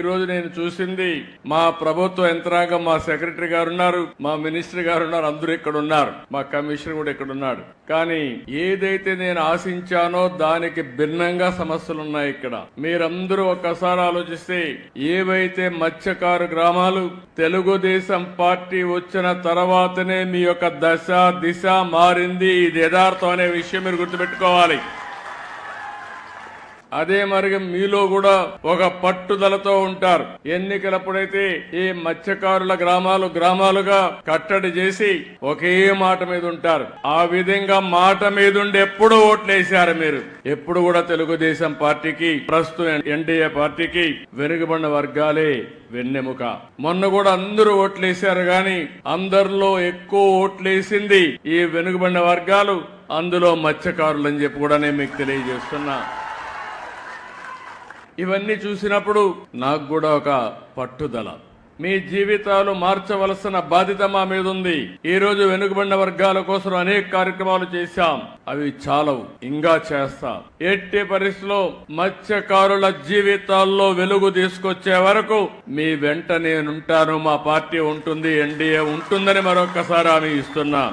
ఈ రోజు నేను చూసింది మా ప్రభుత్వ యంత్రాంగం, మా సెక్రటరీ గారు ఉన్నారు, మా మినిస్టర్ గారు ఉన్నారు, అందరూ ఇక్కడ ఉన్నారు, మా కమిషనర్ కూడా ఇక్కడ ఉన్నాడు. కానీ ఏదైతే నేను ఆశించానో దానికి భిన్నంగా సమస్యలు ఉన్నాయి ఇక్కడ. మీరందరూ ఒక్కసారి ఆలోచిస్తే ఏవైతే మత్స్యకారు గ్రామాలు తెలుగుదేశం పార్టీ వచ్చిన తర్వాతనే మీ యొక్క దశ దిశ మారింది. ఇది యథార్థం అనే విషయం మీరు గుర్తుపెట్టుకోవాలి. అదే మరి మీలో కూడా ఒక పట్టుదలతో ఉంటారు. ఎన్నికలప్పుడైతే ఈ మత్స్యకారుల గ్రామాలుగా కట్టడి చేసి ఒకే మాట మీద ఉంటారు. ఆ విధంగా మాట మీద ఉండి ఎప్పుడు ఓట్లేశారు మీరు. ఎప్పుడు కూడా తెలుగుదేశం పార్టీకి, ప్రస్తుతం ఎన్డీఏ పార్టీకి వెనుకబడిన వర్గాలే వెన్నెముక. మొన్న కూడా అందరూ ఓట్లేశారు, గాని అందరిలో ఎక్కువ ఓట్లేసింది ఈ వెనుకబడిన వర్గాలు, అందులో మత్స్యకారులు అని చెప్పి కూడా నేను మీకు తెలియజేస్తున్నా. ఇవన్నీ చూసినప్పుడు నాకు కూడా ఒక పట్టుదల. మీ జీవితాలు మార్చవలసిన బాధ్యత మా మీద ఉంది. ఈ రోజు వెనుకబడిన వర్గాల కోసం అనేక కార్యక్రమాలు చేశాం, అవి చాలవు, ఇంకా చేస్తాం. ఎట్టి పరిస్థితిలో మత్స్యకారుల జీవితాల్లో వెలుగు తీసుకొచ్చే వరకు మీ వెంట నేనుంటాను. మా పార్టీ ఉంటుంది, ఎన్డీఏ ఉంటుందని మరొకసారి హామీ ఇస్తున్నా.